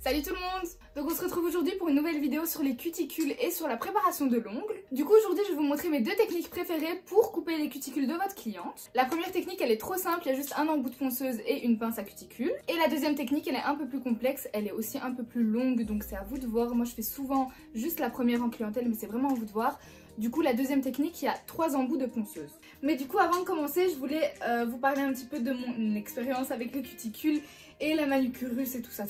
Salut tout le monde! Donc on se retrouve aujourd'hui pour une nouvelle vidéo sur les cuticules et sur la préparation de l'ongle. Du coup aujourd'hui je vais vous montrer mes deux techniques préférées pour couper les cuticules de votre cliente. La première technique elle est trop simple, il y a juste un embout de ponceuse et une pince à cuticule. Et la deuxième technique elle est un peu plus complexe, elle est aussi un peu plus longue donc c'est à vous de voir. Moi je fais souvent juste la première en clientèle mais c'est vraiment à vous de voir. Du coup la deuxième technique il y a 3 embouts de ponceuse. Mais du coup avant de commencer je voulais vous parler un petit peu de mon expérience avec les cuticules et la manucurus et tout ça.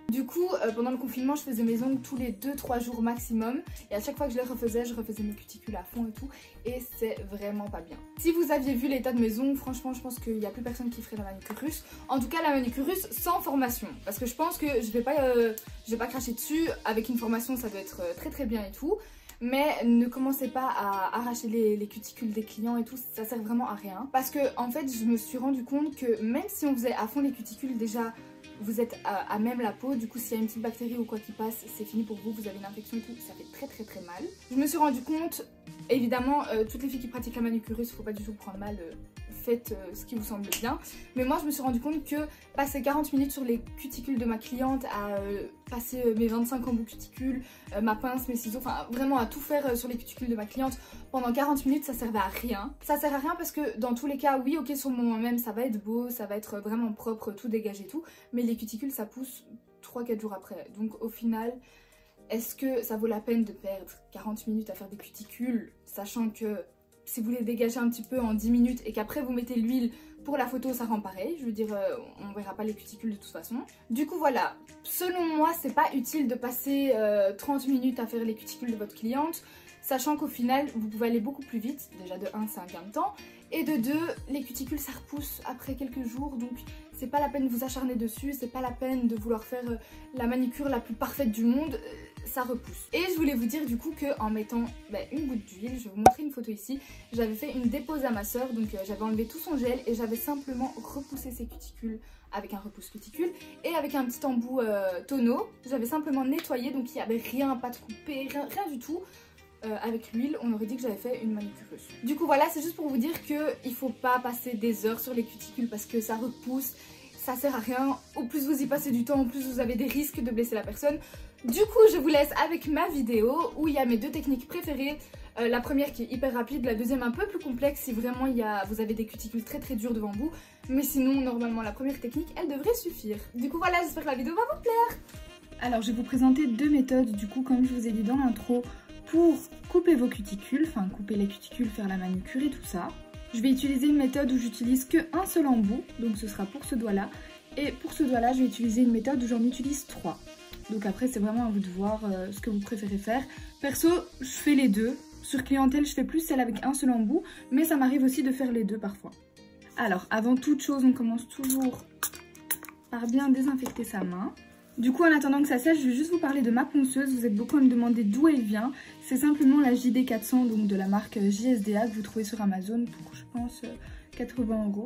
Du coup pendant le confinement je faisais mes ongles tous les 2-3 jours maximum et à chaque fois que je les refaisais je refaisais mes cuticules à fond et tout et c'est vraiment pas bien. Si vous aviez vu l'état de mes ongles, franchement je pense qu'il n'y a plus personne qui ferait la manucurus. En tout cas la manucurus sans formation parce que je pense que je vais pas cracher dessus. Avec une formation ça doit être très bien et tout. Mais ne commencez pas à arracher les cuticules des clients et tout, ça sert vraiment à rien. Parce que en fait je me suis rendu compte que même si on faisait à fond les cuticules, déjà vous êtes à même la peau, du coup s'il y a une petite bactérie ou quoi qui passe, c'est fini pour vous, vous avez une infection et tout, ça fait très mal. Je me suis rendu compte, évidemment toutes les filles qui pratiquent la manucurus, faut pas du tout prendre mal, faites ce qui vous semble bien. Mais moi je me suis rendu compte que passer 40 minutes sur les cuticules de ma cliente, à passer mes 25 embouts cuticules, ma pince, mes ciseaux, enfin vraiment à tout faire sur les cuticules de ma cliente pendant 40 minutes ça servait à rien. Ça sert à rien parce que dans tous les cas oui ok sur le moment même ça va être beau, ça va être vraiment propre, tout dégagé tout, mais les cuticules ça pousse 3-4 jours après. Donc au final est-ce que ça vaut la peine de perdre 40 minutes à faire des cuticules sachant que si vous les dégagez un petit peu en 10 minutes et qu'après vous mettez l'huile pour la photo ça rend pareil, je veux dire on verra pas les cuticules de toute façon. Du coup voilà, selon moi c'est pas utile de passer 30 minutes à faire les cuticules de votre cliente, sachant qu'au final vous pouvez aller beaucoup plus vite, déjà de 1 c'est un gain de temps, et de 2 les cuticules ça repousse après quelques jours donc c'est pas la peine de vous acharner dessus, c'est pas la peine de vouloir faire la manicure la plus parfaite du monde, ça repousse. Et je voulais vous dire du coup que en mettant une goutte d'huile, je vais vous montrer une photo ici, j'avais fait une dépose à ma soeur, donc j'avais enlevé tout son gel et j'avais simplement repoussé ses cuticules avec un repousse cuticule et avec un petit embout tonneau, j'avais simplement nettoyé donc il n'y avait rien, pas de coupé, rien du tout. Avec l'huile on aurait dit que j'avais fait une manucurus. Du coup voilà, c'est juste pour vous dire qu'il faut pas passer des heures sur les cuticules parce que ça repousse, ça sert à rien. Au plus vous y passez du temps, au plus vous avez des risques de blesser la personne. Du coup je vous laisse avec ma vidéo où il y a mes deux techniques préférées. La première qui est hyper rapide, la deuxième un peu plus complexe si vraiment vous avez des cuticules très dures devant vous. Mais sinon normalement la première technique elle devrait suffire. Du coup voilà, j'espère que la vidéo va vous plaire. Alors je vais vous présenter deux méthodes du coup comme je vous ai dit dans l'intro pour couper vos cuticules, enfin couper les cuticules, faire la manucure et tout ça. Je vais utiliser une méthode où j'utilise qu'un seul embout, donc ce sera pour ce doigt là. Et pour ce doigt là je vais utiliser une méthode où j'en utilise 3. Donc après c'est vraiment à vous de voir ce que vous préférez faire. Perso je fais les deux, sur clientèle je fais plus celle avec un seul embout, mais ça m'arrive aussi de faire les deux parfois. Alors avant toute chose on commence toujours par bien désinfecter sa main. Du coup en attendant que ça sèche je vais juste vous parler de ma ponceuse, vous êtes beaucoup à me demander d'où elle vient. C'est simplement la JD 400 donc de la marque JSDA que vous trouvez sur Amazon pour je pense 80 €,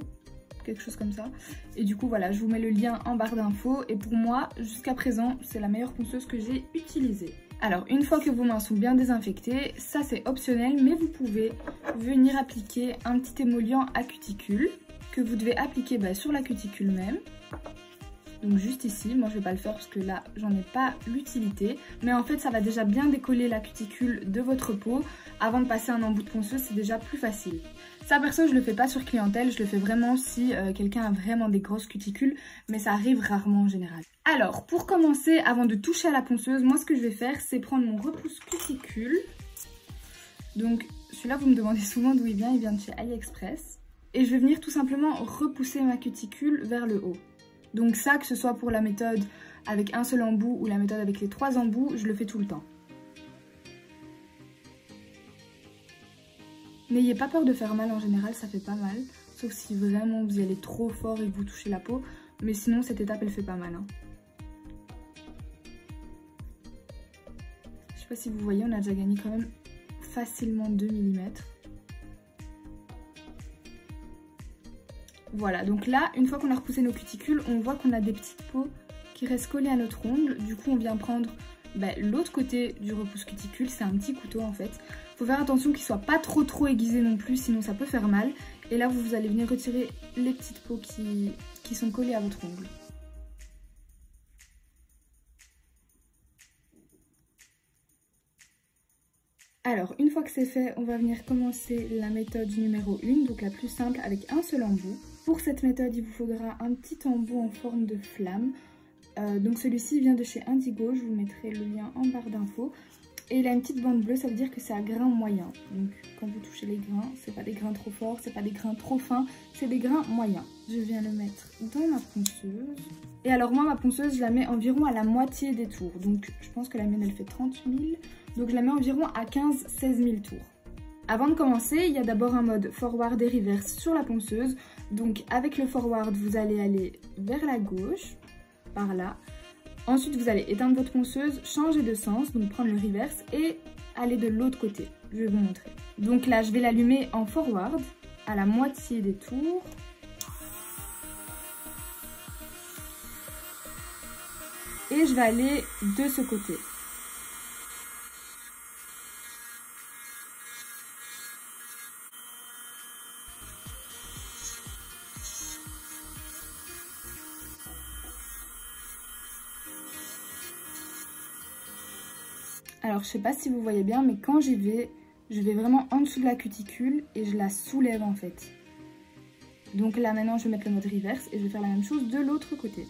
quelque chose comme ça. Et du coup voilà, je vous mets le lien en barre d'infos et pour moi jusqu'à présent c'est la meilleure ponceuse que j'ai utilisée. Alors une fois que vos mains sont bien désinfectées, ça c'est optionnel mais vous pouvez venir appliquer un petit émollient à cuticule que vous devez appliquer sur la cuticule même. Donc juste ici, moi je vais pas le faire parce que là j'en ai pas l'utilité. Mais en fait ça va déjà bien décoller la cuticule de votre peau. Avant de passer un embout de ponceuse c'est déjà plus facile. Ça perso je le fais pas sur clientèle, je le fais vraiment si quelqu'un a vraiment des grosses cuticules. Mais ça arrive rarement en général. Alors pour commencer, avant de toucher à la ponceuse, moi ce que je vais faire c'est prendre mon repousse cuticule. Donc celui-là vous me demandez souvent d'où il vient de chez AliExpress. Et je vais venir tout simplement repousser ma cuticule vers le haut. Donc ça, que ce soit pour la méthode avec un seul embout ou la méthode avec les 3 embouts, je le fais tout le temps. N'ayez pas peur de faire mal, en général ça fait pas mal. Sauf si vraiment vous y allez trop fort et que vous touchez la peau. Mais sinon cette étape elle fait pas mal. Je sais pas si vous voyez, on a déjà gagné quand même facilement 2 mm. Voilà, donc là, une fois qu'on a repoussé nos cuticules, on voit qu'on a des petites peaux qui restent collées à notre ongle. Du coup, on vient prendre l'autre côté du repousse cuticule, c'est un petit couteau en fait. Faut faire attention qu'il soit pas trop aiguisé non plus, sinon ça peut faire mal. Et là, vous allez venir retirer les petites peaux qui sont collées à votre ongle. Alors, une fois que c'est fait, on va venir commencer la méthode numéro 1, donc la plus simple avec un seul embout. Pour cette méthode, il vous faudra un petit embout en forme de flamme. Donc celui-ci vient de chez Indigo, je vous mettrai le lien en barre d'infos. Et il a une petite bande bleue, ça veut dire que c'est à grain moyen. Donc quand vous touchez les grains, c'est pas des grains trop forts, c'est pas des grains trop fins, c'est des grains moyens. Je viens le mettre dans ma ponceuse. Et alors moi, ma ponceuse, je la mets environ à la moitié des tours. Donc je pense que la mienne, elle fait 30 000. Donc je la mets environ à 15-16 000 tours. Avant de commencer, il y a d'abord un mode forward et reverse sur la ponceuse. Donc avec le forward, vous allez aller vers la gauche, par là. Ensuite, vous allez éteindre votre ponceuse, changer de sens, donc prendre le reverse et aller de l'autre côté. Je vais vous montrer. Donc là, je vais l'allumer en forward à la moitié des tours. Et je vais aller de ce côté. Alors je sais pas si vous voyez bien, mais quand j'y vais, je vais vraiment en dessous de la cuticule et je la soulève en fait. Donc là maintenant je vais mettre le mode reverse et je vais faire la même chose de l'autre côté.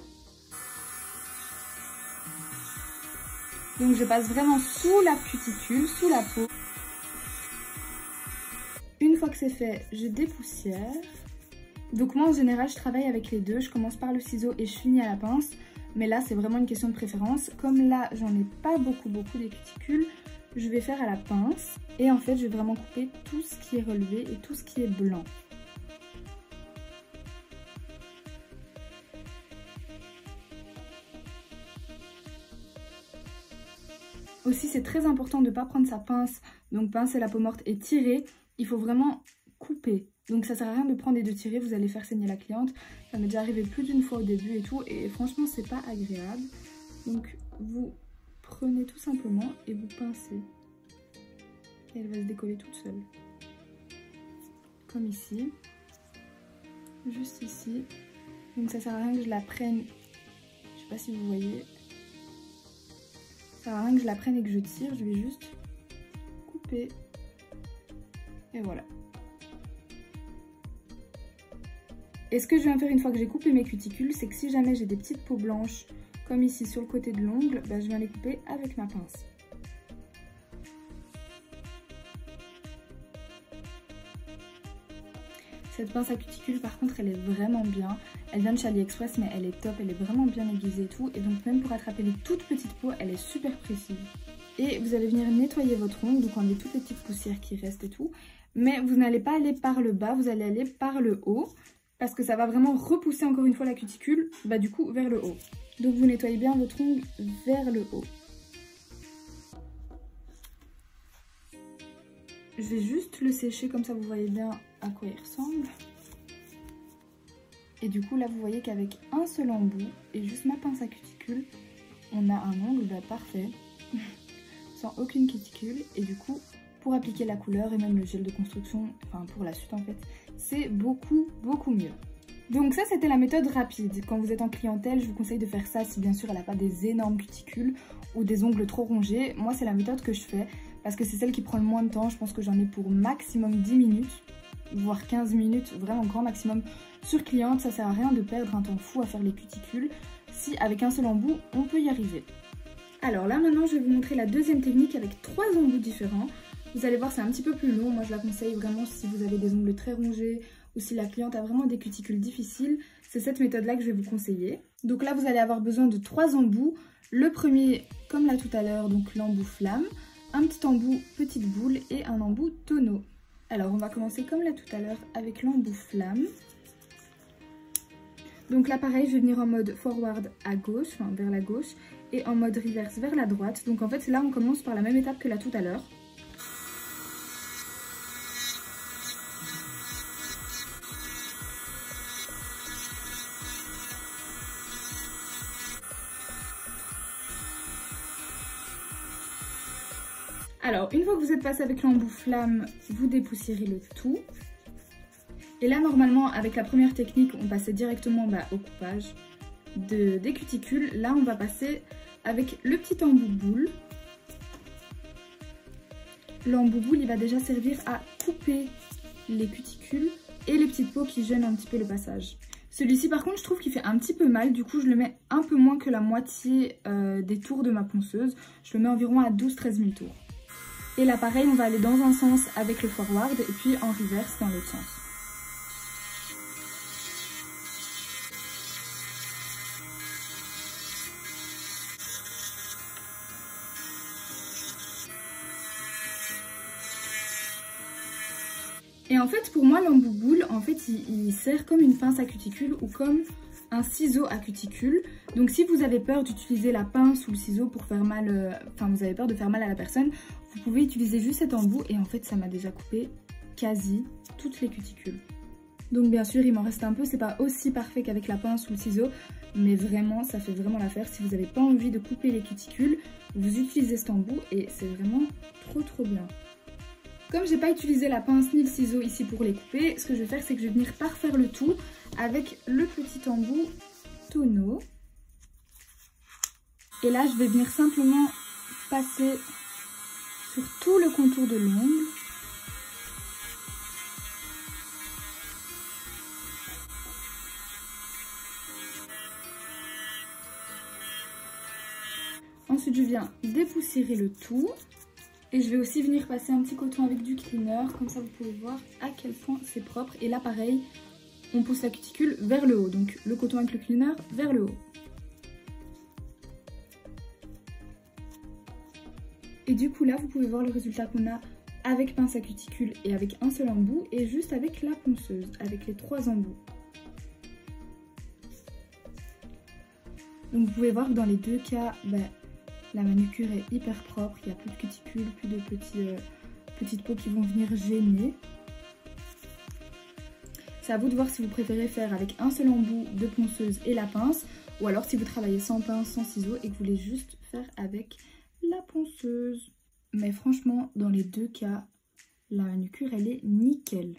Donc je passe vraiment sous la cuticule, sous la peau. Une fois que c'est fait, je dépoussière. Donc moi en général je travaille avec les deux, je commence par le ciseau et je finis à la pince. Mais là, c'est vraiment une question de préférence. Comme là, j'en ai pas beaucoup des cuticules, je vais faire à la pince. Et en fait, je vais vraiment couper tout ce qui est relevé et tout ce qui est blanc. Aussi, c'est très important de ne pas prendre sa pince. Donc, pincer la peau morte et tirer. Il faut vraiment couper. Donc ça sert à rien de prendre et de tirer, vous allez faire saigner la cliente. Ça m'est déjà arrivé plus d'une fois au début et tout, et franchement c'est pas agréable. Donc vous prenez tout simplement et vous pincez. Et elle va se décoller toute seule. Comme ici. Juste ici. Donc ça sert à rien que je la prenne, je sais pas si vous voyez. Ça sert à rien que je la prenne et que je tire, je vais juste couper. Et voilà. Et ce que je viens faire une fois que j'ai coupé mes cuticules, c'est que si jamais j'ai des petites peaux blanches, comme ici sur le côté de l'ongle, bah, je viens les couper avec ma pince. Cette pince à cuticules, par contre, elle est vraiment bien. Elle vient de chez AliExpress, mais elle est top, elle est vraiment bien aiguisée et tout. Et donc même pour attraper les toutes petites peaux, elle est super précise. Et vous allez venir nettoyer votre ongle, donc enlever toutes les petites poussières qui restent et tout. Mais vous n'allez pas aller par le bas, vous allez aller par le haut. Parce que ça va vraiment repousser encore une fois la cuticule, bah du coup vers le haut. Donc vous nettoyez bien votre ongle vers le haut. Je vais juste le sécher comme ça vous voyez bien à quoi il ressemble. Et du coup là vous voyez qu'avec un seul embout et juste ma pince à cuticule, on a un ongle bah, parfait. Sans aucune cuticule. Et du coup pour appliquer la couleur et même le gel de construction, enfin pour la suite en fait, c'est beaucoup mieux. Donc ça c'était la méthode rapide. Quand vous êtes en clientèle, je vous conseille de faire ça si bien sûr elle n'a pas des énormes cuticules ou des ongles trop rongés. Moi c'est la méthode que je fais parce que c'est celle qui prend le moins de temps. Je pense que j'en ai pour maximum 10 minutes, voire 15 minutes, vraiment grand maximum sur cliente. Ça sert à rien de perdre un temps fou à faire les cuticules si avec un seul embout on peut y arriver. Alors là maintenant je vais vous montrer la deuxième technique avec 3 embouts différents. Vous allez voir c'est un petit peu plus long, moi je la conseille vraiment si vous avez des ongles très rongés ou si la cliente a vraiment des cuticules difficiles. C'est cette méthode là que je vais vous conseiller. Donc là vous allez avoir besoin de 3 embouts. Le premier comme là tout à l'heure, donc l'embout flamme, un petit embout petite boule et un embout tonneau. Alors on va commencer comme là tout à l'heure avec l'embout flamme. Donc là pareil je vais venir en mode forward à gauche, enfin vers la gauche, et en mode reverse vers la droite. Donc en fait là on commence par la même étape que là tout à l'heure. Alors, une fois que vous êtes passé avec l'embout flamme, vous dépoussiérez le tout. Et là, normalement, avec la première technique, on passait directement au coupage des cuticules. Là, on va passer avec le petit embout boule, l'embouboule il va déjà servir à couper les cuticules et les petites peaux qui gênent un petit peu le passage. Celui-ci par contre je trouve qu'il fait un petit peu mal, du coup je le mets un peu moins que la moitié des tours de ma ponceuse. Je le mets environ à 12-13 000 tours. Et là pareil, on va aller dans un sens avec le forward et puis en reverse dans l'autre sens. Et en fait pour moi l'embouboule, en fait il sert comme une pince à cuticule ou comme un ciseau à cuticule. Donc si vous avez peur d'utiliser la pince ou le ciseau pour faire mal, vous avez peur de faire mal à la personne, vous pouvez utiliser juste cet embout et en fait ça m'a déjà coupé quasi toutes les cuticules. Donc bien sûr il m'en reste un peu, c'est pas aussi parfait qu'avec la pince ou le ciseau, mais vraiment ça fait vraiment l'affaire. Si vous n'avez pas envie de couper les cuticules, vous utilisez cet embout et c'est vraiment trop bien. Comme j'ai pas utilisé la pince ni le ciseau ici pour les couper, ce que je vais faire c'est que je vais venir parfaire le tout avec le petit embout tonneau. Et là je vais venir simplement passer sur tout le contour de l'ongle. Ensuite je viens dépoussiérer le tout. Et je vais aussi venir passer un petit coton avec du cleaner, comme ça vous pouvez voir à quel point c'est propre. Et là pareil, on pousse la cuticule vers le haut, donc le coton avec le cleaner vers le haut. Et du coup là vous pouvez voir le résultat qu'on a avec pince à cuticule et avec un seul embout et juste avec la ponceuse, avec les 3 embouts. Donc vous pouvez voir que dans les deux cas, la manucure est hyper propre, il n'y a plus de cuticules, plus de petites peaux qui vont venir gêner. C'est à vous de voir si vous préférez faire avec un seul embout de ponceuse et la pince, ou alors si vous travaillez sans pince, sans ciseaux et que vous voulez juste faire avec la ponceuse. Mais franchement, dans les deux cas, la manucure elle est nickel.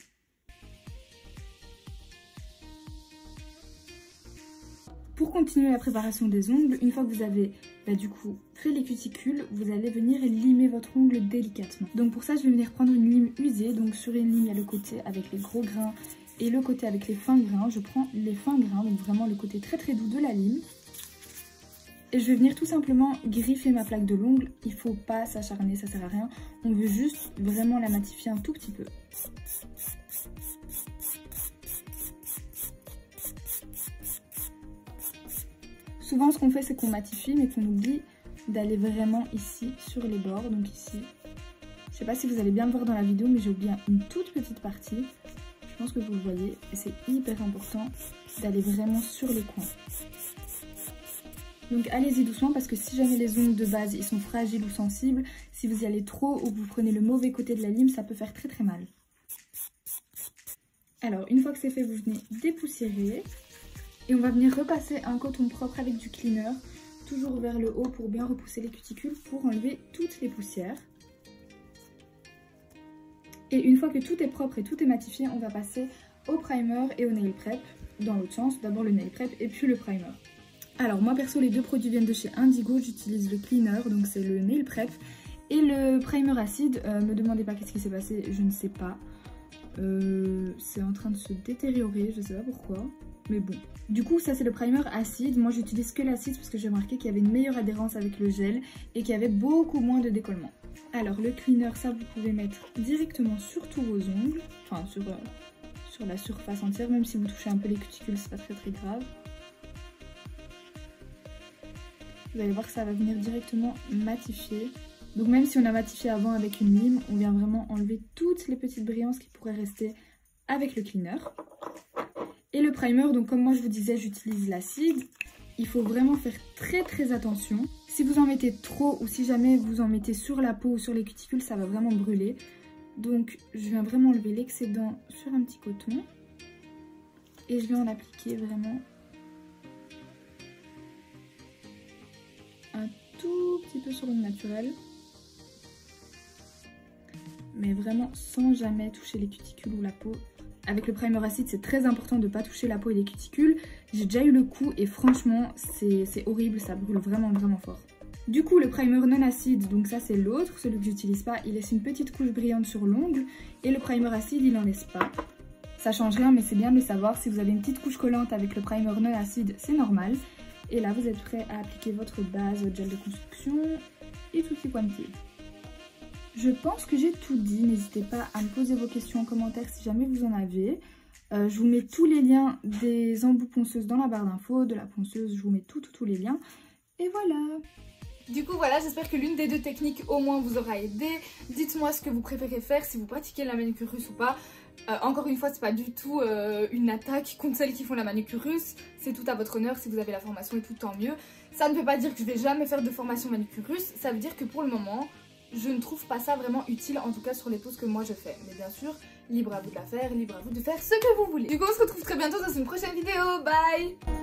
Pour continuer la préparation des ongles, une fois que vous avez du coup fait les cuticules, vous allez venir limer votre ongle délicatement. Donc pour ça, je vais venir prendre une lime usée. Donc sur une lime, il y a le côté avec les gros grains et le côté avec les fins grains. Je prends les fins grains, donc vraiment le côté très doux de la lime. Et je vais venir tout simplement griffer ma plaque de l'ongle. Il ne faut pas s'acharner, ça sert à rien. On veut juste vraiment la matifier un tout petit peu. Souvent ce qu'on fait c'est qu'on matifie mais qu'on oublie d'aller vraiment ici sur les bords, donc ici. Je sais pas si vous allez bien le voir dans la vidéo mais j'ai oublié une toute petite partie. Je pense que vous le voyez et c'est hyper important d'aller vraiment sur les coins. Donc allez-y doucement parce que si jamais les ongles de base ils sont fragiles ou sensibles, si vous y allez trop ou que vous prenez le mauvais côté de la lime, ça peut faire très mal. Alors une fois que c'est fait, vous venez dépoussiérer. Et on va venir repasser un coton propre avec du cleaner, toujours vers le haut pour bien repousser les cuticules, pour enlever toutes les poussières. Et une fois que tout est propre et tout est matifié, on va passer au primer et au nail prep, dans l'autre sens, d'abord le nail prep et puis le primer. Alors moi perso, les deux produits viennent de chez Indigo, j'utilise le cleaner, donc c'est le nail prep, et le primer acide, me demandez pas qu'est-ce qui s'est passé, je ne sais pas. C'est en train de se détériorer, je sais pas pourquoi. Mais bon, du coup ça c'est le primer acide. Moi j'utilise que l'acide parce que j'ai remarqué qu'il y avait une meilleure adhérence avec le gel et qu'il y avait beaucoup moins de décollement. Alors le cleaner, ça vous pouvez mettre directement sur tous vos ongles, enfin sur la surface entière, même si vous touchez un peu les cuticules c'est pas très grave. Vous allez voir que ça va venir directement matifier. Donc même si on a matifié avant avec une lime, on vient vraiment enlever toutes les petites brillances qui pourraient rester avec le cleaner. Et le primer, donc comme moi je vous disais, j'utilise l'acide. Il faut vraiment faire très attention. Si vous en mettez trop ou si jamais vous en mettez sur la peau ou sur les cuticules, ça va vraiment brûler. Donc je viens vraiment enlever l'excédent sur un petit coton. Et je vais en appliquer vraiment un tout petit peu sur l'ongle naturel. Mais vraiment sans jamais toucher les cuticules ou la peau. Avec le primer acide, c'est très important de ne pas toucher la peau et les cuticules. J'ai déjà eu le coup et franchement, c'est horrible, ça brûle vraiment fort. Du coup, le primer non acide, donc ça c'est l'autre, celui que j'utilise pas, il laisse une petite couche brillante sur l'ongle. Et le primer acide, il en laisse pas. Ça change rien, mais c'est bien de le savoir. Si vous avez une petite couche collante avec le primer non acide, c'est normal. Et là, vous êtes prêt à appliquer votre base, votre gel de construction et tutti quanti. Je pense que j'ai tout dit. N'hésitez pas à me poser vos questions en commentaire si jamais vous en avez. Je vous mets tous les liens des embouts ponceuses dans la barre d'infos, de la ponceuse, je vous mets tous les liens. Et voilà. Du coup voilà, j'espère que l'une des deux techniques au moins vous aura aidé. Dites-moi ce que vous préférez faire, si vous pratiquez la manucure russe ou pas. Encore une fois, c'est pas du tout une attaque contre celles qui font la manucure russe. C'est tout à votre honneur, si vous avez la formation et tout, tant mieux. Ça ne veut pas dire que je vais jamais faire de formation manucure russe. Ça veut dire que pour le moment, je ne trouve pas ça vraiment utile, en tout cas sur les poses que moi je fais. Mais bien sûr, libre à vous de la faire, libre à vous de faire ce que vous voulez. Du coup, on se retrouve très bientôt dans une prochaine vidéo. Bye!